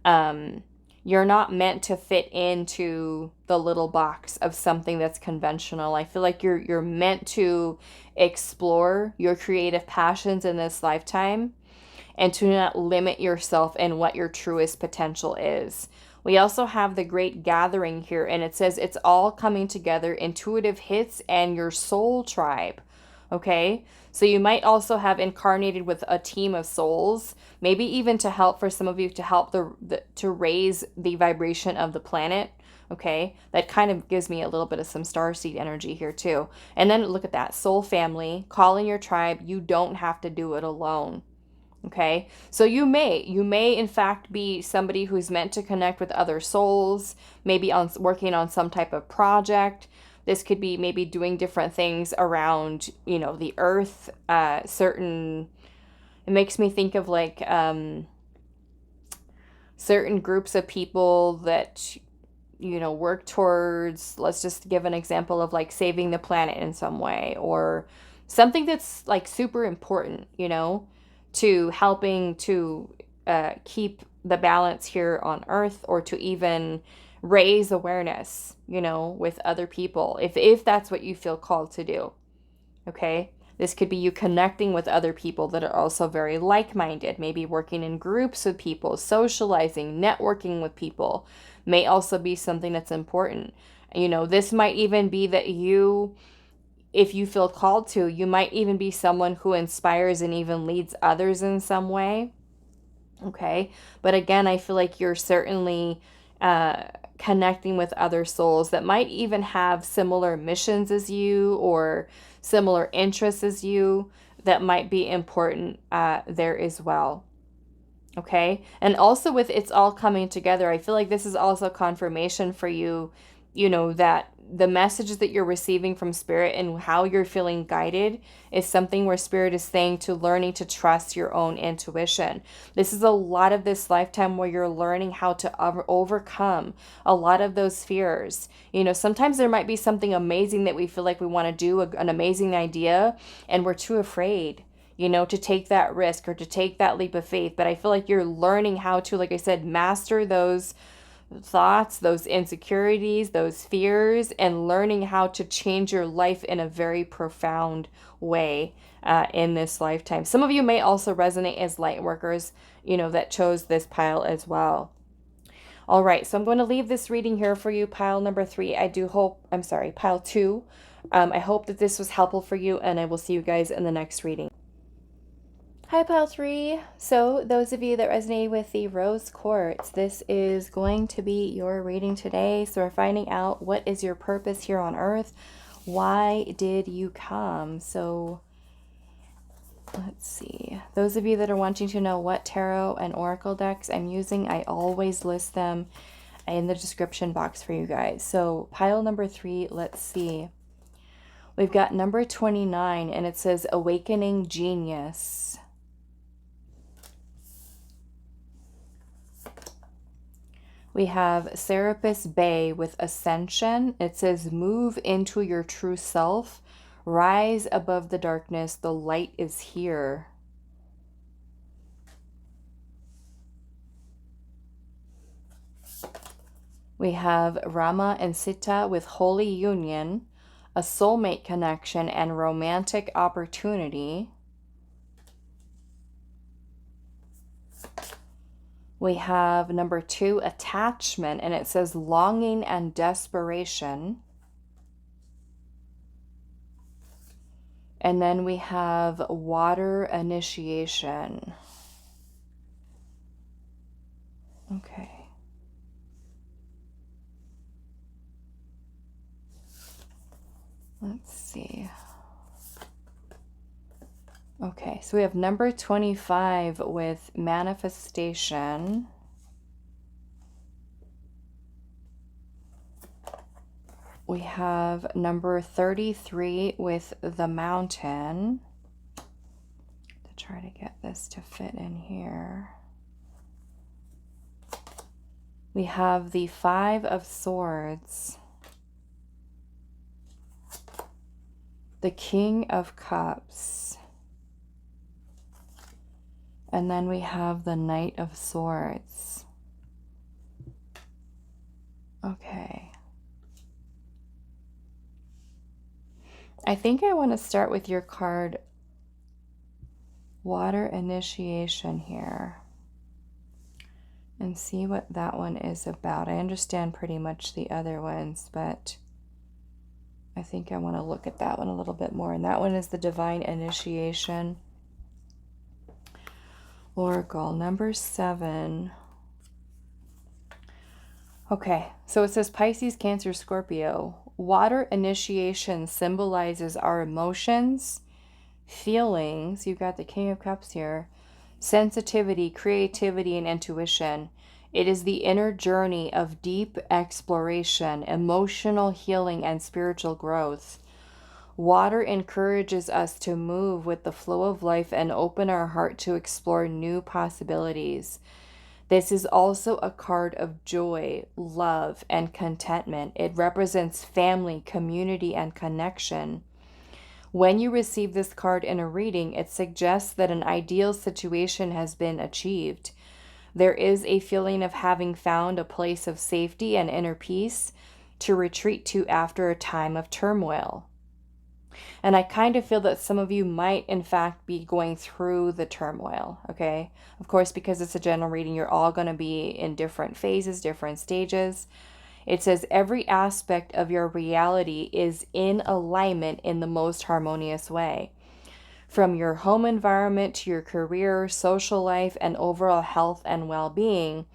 You're not meant to fit into the little box of something that's conventional. I feel like you're meant to explore your creative passions in this lifetime and to not limit yourself in what your truest potential is. We also have the Great Gathering here, and it says it's all coming together, intuitive hits and your soul tribe. Okay, so you might also have incarnated with a team of souls, maybe even to help, for some of you, to help to raise the vibration of the planet. Okay, that kind of gives me a little bit of some starseed energy here too. And then look at that, soul family, calling your tribe. You don't have to do it alone. Okay, so you may in fact be somebody who's meant to connect with other souls, maybe on working on some type of project. This could be maybe doing different things around, you know, the earth, it makes me think of like certain groups of people that, you know, work towards, let's just give an example of like saving the planet in some way, or something that's like super important, you know, to helping to keep the balance here on earth, or to even raise awareness, you know, with other people, if that's what you feel called to do. Okay, this could be you connecting with other people that are also very like-minded, maybe working in groups with people, socializing, networking with people may also be something that's important. You know, this might even be that you, if you feel called to, you might even be someone who inspires and even leads others in some way. Okay, but again, I feel like you're certainly connecting with other souls that might even have similar missions as you, or similar interests as you, that might be important there as well. Okay, and also with it's all coming together, I feel like this is also confirmation for you, you know, that the messages that you're receiving from spirit and how you're feeling guided is something where spirit is saying to learning to trust your own intuition. This is a lot of this lifetime where you're learning how to overcome a lot of those fears. You know, sometimes there might be something amazing that we feel like we want to do, an amazing idea, and we're too afraid, you know, to take that risk or to take that leap of faith. But I feel like you're learning how to, like I said, master those thoughts, those insecurities, those fears, and learning how to change your life in a very profound way in this lifetime. Some of you may also resonate as light workers, you know, that chose this pile as well. All right, so I'm going to leave this reading here for you, pile number 3. Pile 2. I hope that this was helpful for you, and I will see you guys in the next reading. Hi, pile 3. So those of you that resonate with the rose quartz, this is going to be your reading today. So we're finding out what is your purpose here on earth. Why did you come? So Let's see. Those of you that are wanting to know what tarot and oracle decks I'm using, I always list them in the description box for you guys. So pile number 3, let's see. We've got number 29, and it says Awakening Genius. We have Serapis Bay with Ascension. It says move into your true self. Rise above the darkness. The light is here. We have Rama and Sita with Holy Union, a soulmate connection and romantic opportunity. We have number 2, Attachment, and it says longing and desperation. And then we have Water Initiation. Okay. Let's see. Okay, so we have number 25 with Manifestation. We have number 33 with The Mountain. To try to get this to fit in here. We have the 5 of Swords. The King of Cups. And then we have the Knight of Swords. Okay. I think I want to start with your card Water Initiation here and see what that one is about. I understand pretty much the other ones, but I think I want to look at that one a little bit more. And that one is the Divine Initiation. Oracle, number 7. Okay, so it says Pisces, Cancer, Scorpio. Water initiation symbolizes our emotions, feelings. You've got the King of Cups here. Sensitivity, creativity, and intuition. It is the inner journey of deep exploration, emotional healing, and spiritual growth. Water encourages us to move with the flow of life and open our heart to explore new possibilities. This is also a card of joy, love, and contentment. It represents family, community, and connection. When you receive this card in a reading, it suggests that an ideal situation has been achieved. There is a feeling of having found a place of safety and inner peace to retreat to after a time of turmoil. And I kind of feel that some of you might, in fact, be going through the turmoil, okay? Of course, because it's a general reading, you're all going to be in different phases, different stages. It says every aspect of your reality is in alignment in the most harmonious way. From your home environment to your career, social life, and overall health and well-being,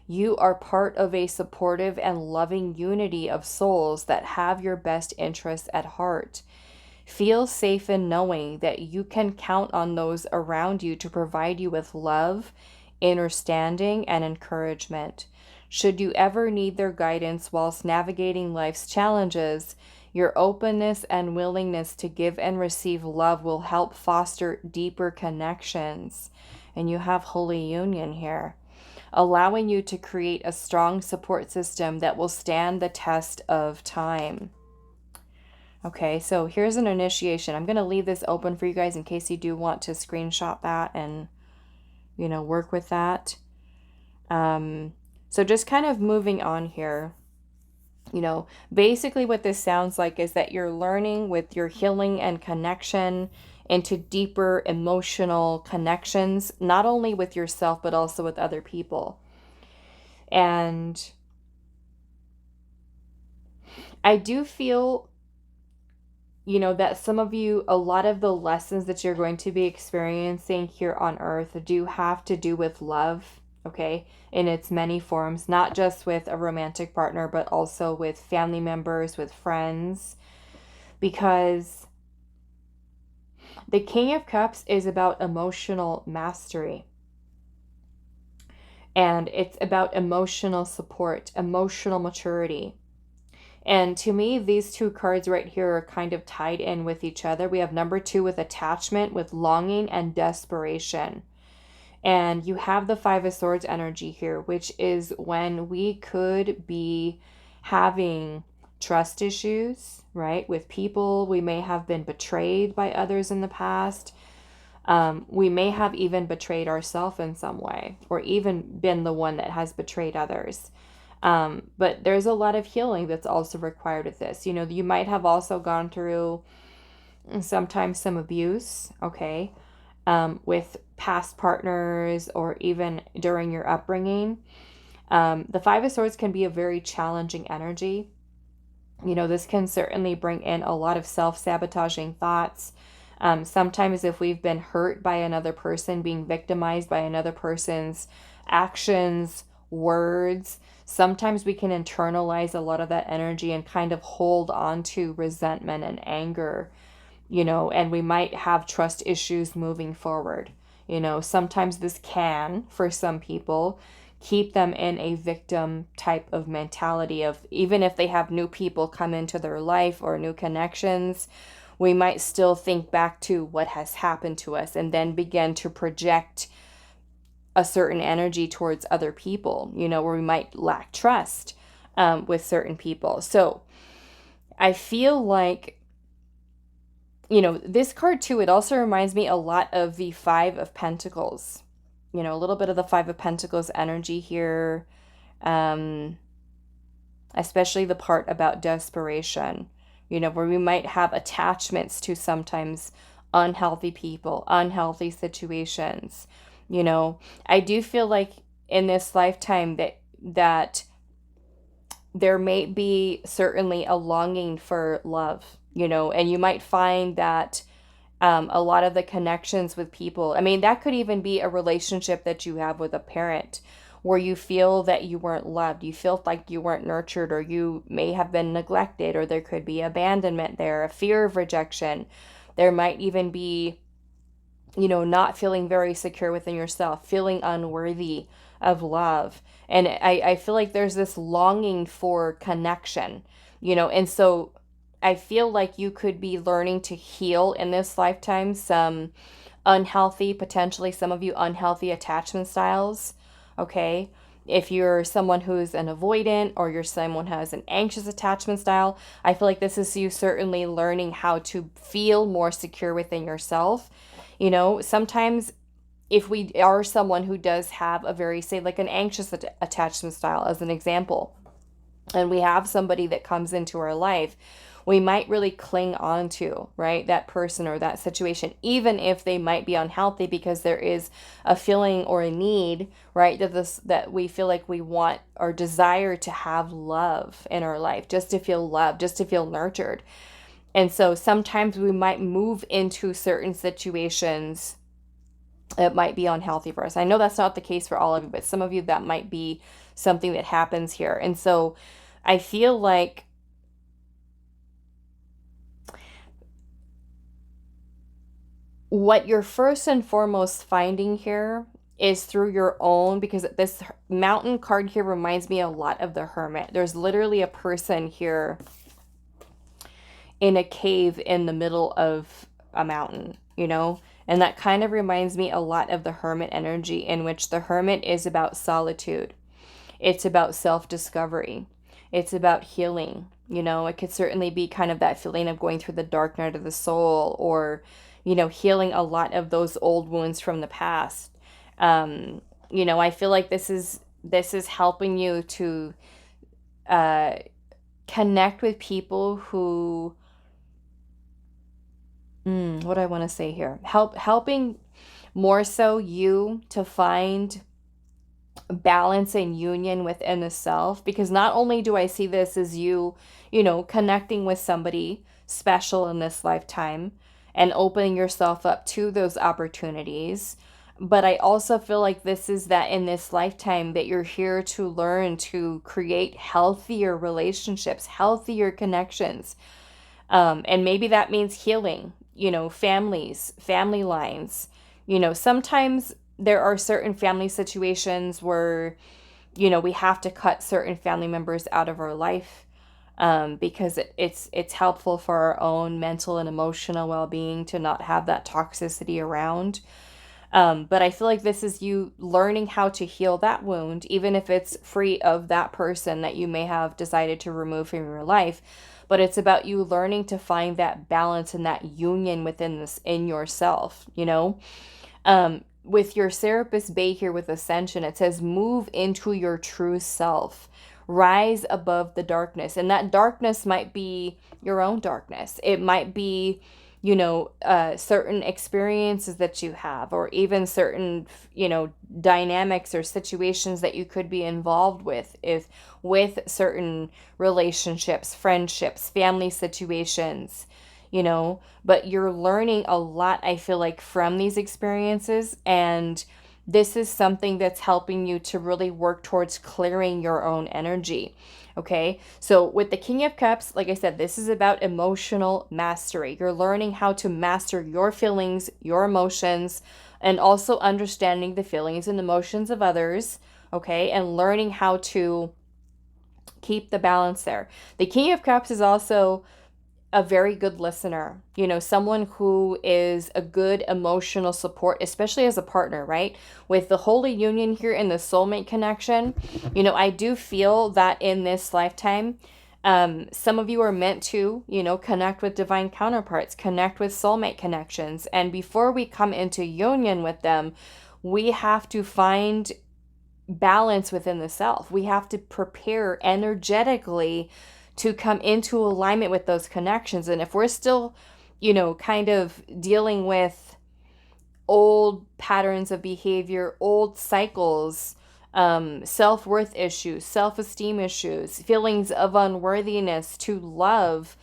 you are part of a supportive and loving unity of souls that have your best interests at heart. Feel safe in knowing that you can count on those around you to provide you with love, understanding, and encouragement. Should you ever need their guidance whilst navigating life's challenges, your openness and willingness to give and receive love will help foster deeper connections. And you have Holy Union here, allowing you to create a strong support system that will stand the test of time. Okay, so here's an initiation. I'm going to leave this open for you guys in case you do want to screenshot that and, you know, work with that. So just kind of moving on here. You know, basically what this sounds like is that you're learning with your healing and connection into deeper emotional connections, not only with yourself, but also with other people. And I do feel, you know, that some of you, a lot of the lessons that you're going to be experiencing here on earth do have to do with love. Okay, in its many forms, not just with a romantic partner, but also with family members, with friends, because The King of Cups is about emotional mastery. And it's about emotional support, emotional maturity. And to me, these two cards right here are kind of tied in with each other. We have number 2 with attachment, with longing and desperation. And you have the Five of Swords energy here, which is when we could be having trust issues, right? With people, we may have been betrayed by others in the past. We may have even betrayed ourselves in some way, or even been the one that has betrayed others. But there's a lot of healing that's also required with this. You know, you might have also gone through sometimes some abuse, okay, with past partners or even during your upbringing. The Five of Swords can be a very challenging energy. You know, this can certainly bring in a lot of self-sabotaging thoughts. Sometimes if we've been hurt by another person, being victimized by another person's actions, words, sometimes we can internalize a lot of that energy and kind of hold on to resentment and anger, you know, and we might have trust issues moving forward. You know, sometimes this can, for some people, keep them in a victim type of mentality of, even if they have new people come into their life or new connections, we might still think back to what has happened to us and then begin to project a certain energy towards other people, you know, where we might lack trust with certain people. So I feel like, you know, this card too, it also reminds me a lot of the Five of Pentacles. You know, a little bit of the Five of Pentacles energy here, especially the part about desperation, you know, where we might have attachments to sometimes unhealthy people, unhealthy situations. You know, I do feel like in this lifetime that there may be certainly a longing for love, you know, and you might find that a lot of the connections with people, I mean, that could even be a relationship that you have with a parent where you feel that you weren't loved, you feel like you weren't nurtured, or you may have been neglected, or there could be abandonment there, a fear of rejection. There might even be, you know, not feeling very secure within yourself, feeling unworthy of love. And I feel like there's this longing for connection, you know, and so I feel like you could be learning to heal in this lifetime some unhealthy, potentially some of you unhealthy attachment styles, okay? If you're someone who's an avoidant or you're someone who has an anxious attachment style, I feel like this is you certainly learning how to feel more secure within yourself. You know, sometimes if we are someone who does have a very, say, like an anxious attachment style as an example, and we have somebody that comes into our life, we might really cling on to, right, that person or that situation, even if they might be unhealthy, because there is a feeling or a need, right, that we feel like we want or desire to have love in our life, just to feel loved, just to feel nurtured. And so sometimes we might move into certain situations that might be unhealthy for us. I know that's not the case for all of you, but some of you, that might be something that happens here. And so I feel like what you're first and foremost finding here is through your own, because this Mountain card here reminds me a lot of the Hermit. There's literally a person here in a cave in the middle of a mountain, you know? And that kind of reminds me a lot of the Hermit energy, in which the Hermit is about solitude. It's about self-discovery. It's about healing. You know, it could certainly be kind of that feeling of going through the dark night of the soul, or, you know, healing a lot of those old wounds from the past. You know, I feel like this is helping you to connect with people who, what do I want to say here? Helping more so you to find balance and union within the self, because not only do I see this as you, you know, connecting with somebody special in this lifetime and opening yourself up to those opportunities, but I also feel like this is that in this lifetime that you're here to learn to create healthier relationships, healthier connections. And maybe that means healing, families, family lines. Sometimes there are certain family situations where, we have to cut certain family members out of our life, because it's helpful for our own mental and emotional well-being to not have that toxicity around. But I feel like this is you learning how to heal that wound, even if it's free of that person that you may have decided to remove from your life. But it's about you learning to find that balance and that union within this in yourself, with your Serapis Bay here with Ascension, it says move into your true self, rise above the darkness. And that darkness might be your own darkness. It might be, certain experiences that you have, or even certain, dynamics or situations that you could be involved with certain relationships, friendships, family situations, but you're learning a lot, I feel like, from these experiences. And this is something that's helping you to really work towards clearing your own energy. Okay, so with the King of Cups, like I said, this is about emotional mastery. You're learning how to master your feelings, your emotions, and also understanding the feelings and emotions of others. Okay, and learning how to keep the balance there. The King of Cups is also a very good listener, someone who is a good emotional support, especially as a partner, right? With the Holy Union here in the soulmate connection, I do feel that in this lifetime, some of you are meant to, connect with divine counterparts, connect with soulmate connections. And before we come into union with them, we have to find balance within the self. We have to prepare energetically to come into alignment with those connections. And if we're still, kind of dealing with old patterns of behavior, old cycles, self-worth issues, self-esteem issues, feelings of unworthiness to love,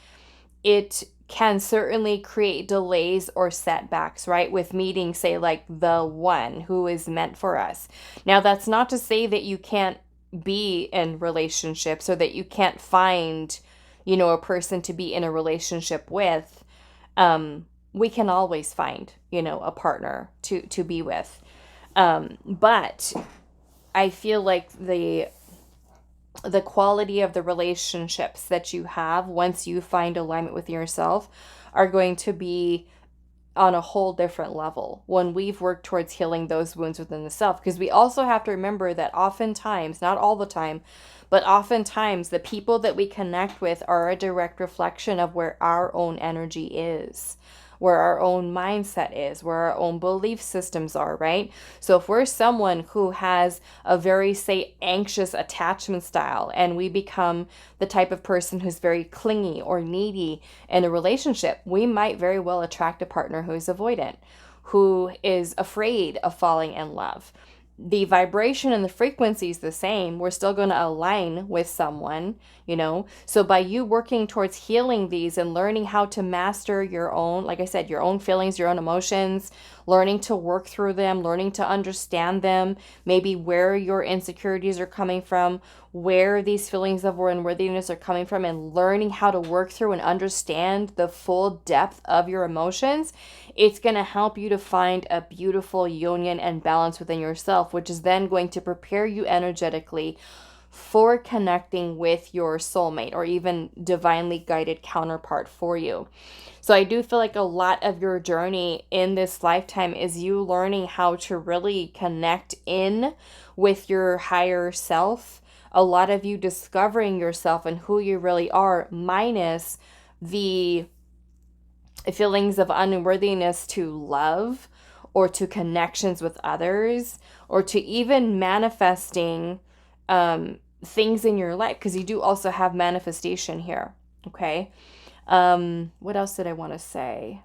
it can certainly create delays or setbacks, right? With meeting, say, like the one who is meant for us. Now, that's not to say that you can't be in relationships, or that you can't find, a person to be in a relationship with. We can always find, a partner to be with. But I feel like the quality of the relationships that you have once you find alignment with yourself are going to be on a whole different level when we've worked towards healing those wounds within the self. Because we also have to remember that oftentimes, not all the time, but oftentimes the people that we connect with are a direct reflection of where our own energy is, where our own mindset is, where our own belief systems are, right? So if we're someone who has a very, say, anxious attachment style, and we become the type of person who's very clingy or needy in a relationship, we might very well attract a partner who's avoidant, who is afraid of falling in love. The vibration and the frequency is the same. We're still going to align with someone, So by you working towards healing these and learning how to master your own, like I said, your own feelings, your own emotions, learning to work through them, learning to understand them, maybe where your insecurities are coming from, where these feelings of unworthiness are coming from, and learning how to work through and understand the full depth of your emotions, it's going to help you to find a beautiful union and balance within yourself, which is then going to prepare you energetically for connecting with your soulmate or even divinely guided counterpart for you. So I do feel like a lot of your journey in this lifetime is you learning how to really connect in with your higher self. A lot of you discovering yourself and who you really are, minus the feelings of unworthiness to love or to connections with others, or to even manifesting things in your life, because you do also have manifestation here. Okay. What else did I want to say?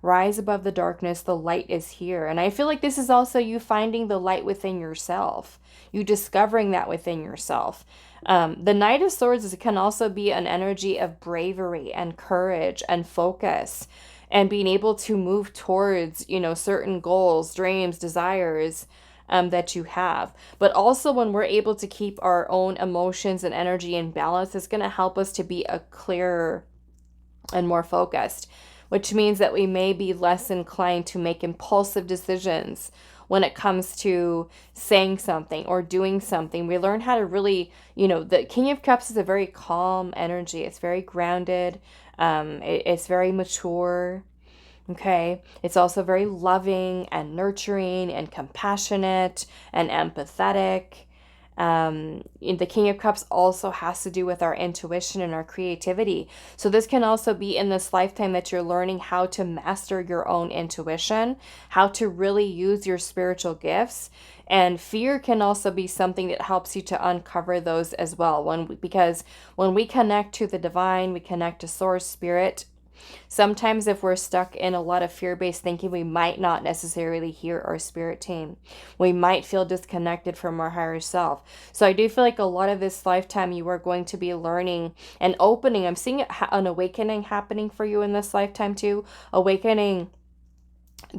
Rise above the darkness, the light is here. And I feel like this is also you finding the light within yourself, you discovering that within yourself. The Knight of Swords can also be an energy of bravery and courage and focus, and being able to move towards, certain goals, dreams, desires that you have. But also when we're able to keep our own emotions and energy in balance, it's going to help us to be a clearer and more focused. which means that we may be less inclined to make impulsive decisions when it comes to saying something or doing something. We learn how to really, the King of Cups is a very calm energy. It's very grounded. It's very mature. Okay. It's also very loving and nurturing and compassionate and empathetic. The King of Cups also has to do with our intuition and our creativity. So this can also be in this lifetime that you're learning how to master your own intuition, how to really use your spiritual gifts. And fear can also be something that helps you to uncover those as well. Because when we connect to the divine, we connect to source, spirit. Sometimes if we're stuck in a lot of fear-based thinking, we might not necessarily hear our spirit team. We might feel disconnected from our higher self. So I do feel like a lot of this lifetime you are going to be learning and opening. I'm seeing an awakening happening for you in this lifetime too. Awakening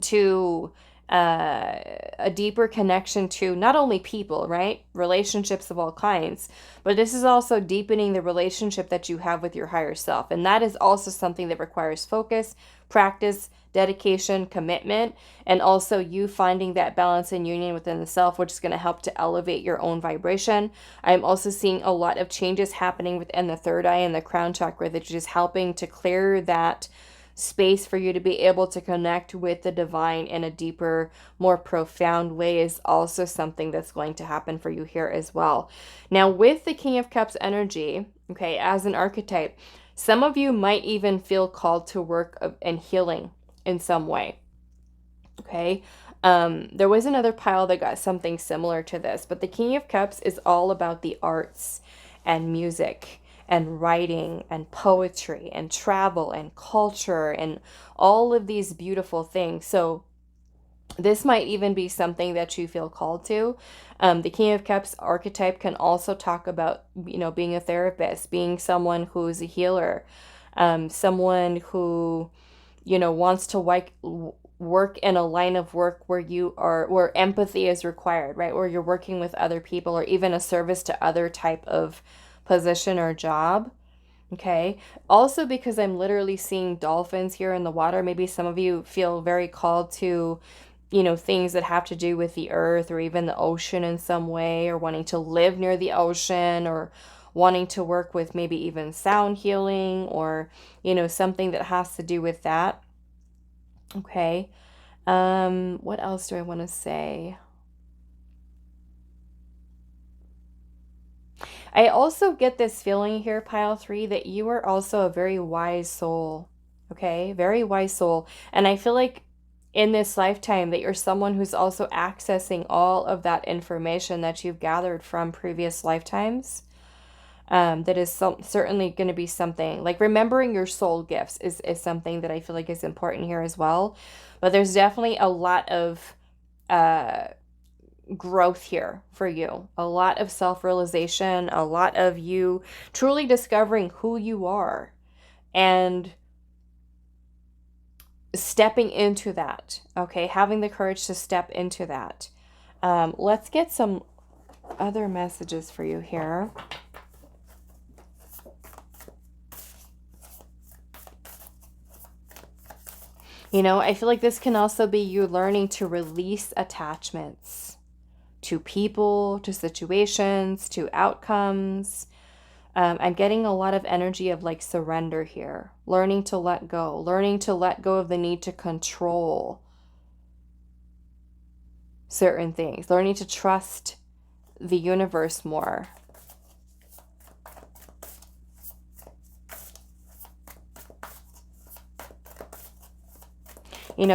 to a deeper connection to not only people, right? Relationships of all kinds, but this is also deepening the relationship that you have with your higher self. And that is also something that requires focus, practice, dedication, commitment, and also you finding that balance and union within the self, which is going to help to elevate your own vibration. I'm also seeing a lot of changes happening within the third eye and the crown chakra that is helping to clear that space for you to be able to connect with the divine in a deeper, more profound way is also something that's going to happen for you here as well. Now, with the King of Cups energy, okay, as an archetype, some of you might even feel called to work and healing in some way. Okay. There was another pile that got something similar to this, but the King of Cups is all about the arts and music and writing and poetry and travel and culture and all of these beautiful things. So this might even be something that you feel called to. The King of Cups archetype can also talk about, being a therapist, being someone who's a healer, someone who, wants to work in a line of work where empathy is required, right? Where you're working with other people or even a service to other type of position or job. Okay. Also, because I'm literally seeing dolphins here in the water, maybe some of you feel very called to, things that have to do with the earth or even the ocean in some way, or wanting to live near the ocean, or wanting to work with maybe even sound healing or, something that has to do with that. Okay. What else do I want to say? I also get this feeling here, pile 3, that you are also a very wise soul. Okay, very wise soul. And I feel like in this lifetime that you're someone who's also accessing all of that information that you've gathered from previous lifetimes. That is certainly going to be something like remembering your soul gifts is something that I feel like is important here as well. But there's definitely a lot of growth here for you, a lot of self-realization, a lot of you truly discovering who you are and stepping into that. Okay, having the courage to step into that. Let's get some other messages for you here. I feel like this can also be you learning to release attachments to people, to situations, to outcomes. I'm getting a lot of energy of like surrender here, learning to let go of the need to control certain things, learning to trust the universe more.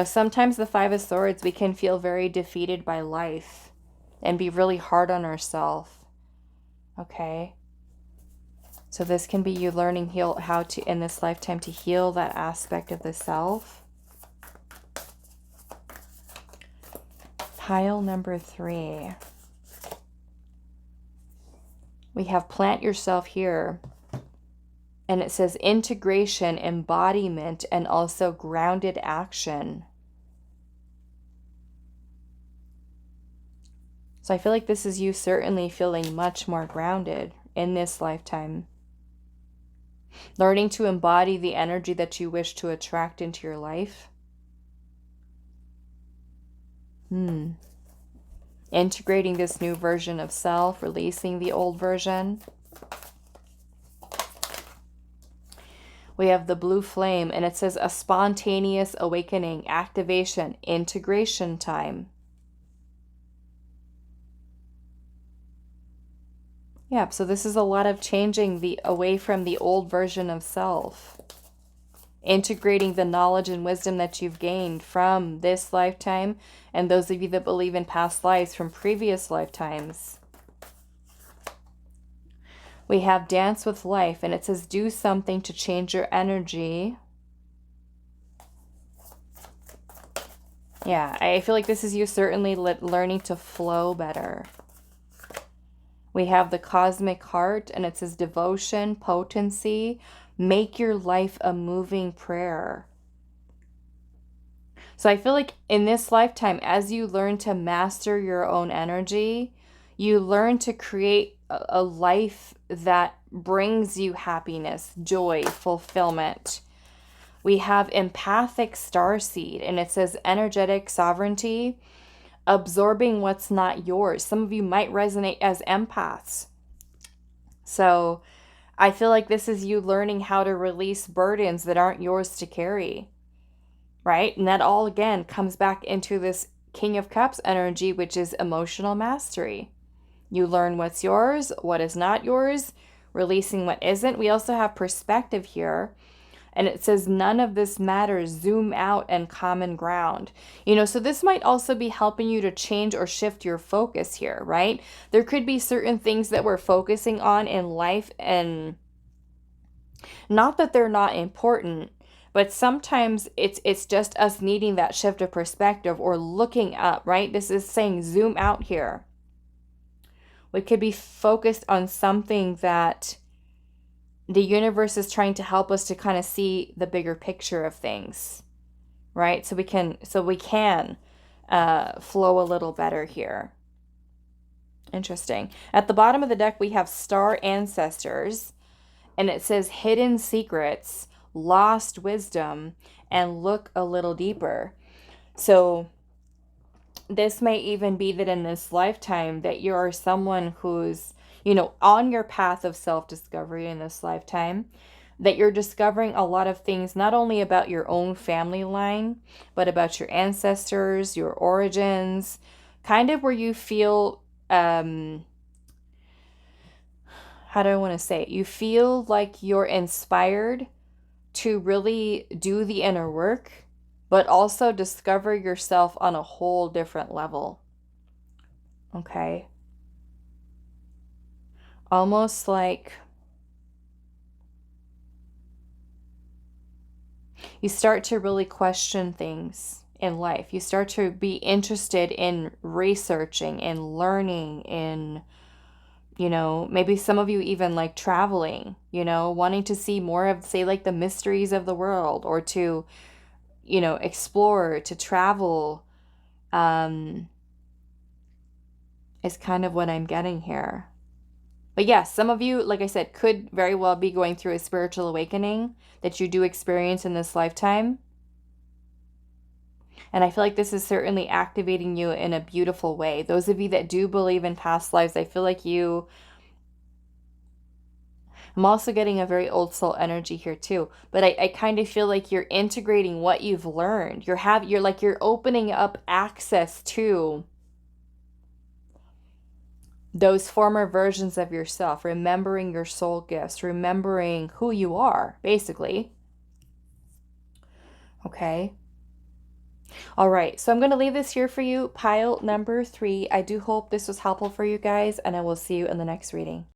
Sometimes the Five of Swords, we can feel very defeated by life and be really hard on ourselves. Okay. So this can be you learning how to, in this lifetime, to heal that aspect of the self. Pile number 3. We have plant yourself here. And it says integration, embodiment, and also grounded action. So I feel like this is you certainly feeling much more grounded in this lifetime. Learning to embody the energy that you wish to attract into your life. Integrating this new version of self, releasing the old version. We have the blue flame, and it says a spontaneous awakening, activation, integration time. Yeah, so this is a lot of changing away from the old version of self. Integrating the knowledge and wisdom that you've gained from this lifetime, and those of you that believe in past lives from previous lifetimes. We have dance with life, and it says do something to change your energy. Yeah, I feel like this is you certainly learning to flow better. We have the cosmic heart, and it says devotion, potency, make your life a moving prayer. So I feel like in this lifetime, as you learn to master your own energy, you learn to create a life that brings you happiness, joy, fulfillment. We have empathic starseed, and it says energetic sovereignty, absorbing what's not yours. Some of you might resonate as empaths. So I feel like this is you learning how to release burdens that aren't yours to carry, right? And that all, again, comes back into this King of Cups energy, which is emotional mastery. You learn what's yours, what is not yours, releasing what isn't. We also have perspective here. And it says, none of this matters, zoom out and common ground. So this might also be helping you to change or shift your focus here, right? There could be certain things that we're focusing on in life, and not that they're not important, but sometimes it's just us needing that shift of perspective or looking up, right? This is saying zoom out here. We could be focused on something that the universe is trying to help us to kind of see the bigger picture of things, right? So we can flow a little better here. Interesting. At the bottom of the deck, we have star ancestors, and it says hidden secrets, lost wisdom, and look a little deeper. So this may even be that in this lifetime that you are someone who's, on your path of self-discovery in this lifetime, that you're discovering a lot of things, not only about your own family line, but about your ancestors, your origins, kind of where you feel, how do I want to say it? You feel like you're inspired to really do the inner work, but also discover yourself on a whole different level. Okay? Almost like you start to really question things in life. You start to be interested in researching, in learning, in, maybe some of you even like traveling, wanting to see more of, say, like the mysteries of the world, or to, explore, to travel, is kind of what I'm getting here. But yes, some of you, like I said, could very well be going through a spiritual awakening that you do experience in this lifetime. And I feel like this is certainly activating you in a beautiful way. Those of you that do believe in past lives, I feel like I'm also getting a very old soul energy here too. But I kind of feel like you're integrating what you've learned. You're opening up access to those former versions of yourself, remembering your soul gifts, remembering who you are, basically. Okay. All right, so I'm going to leave this here for you, pile number 3. I do hope this was helpful for you guys, and I will see you in the next reading.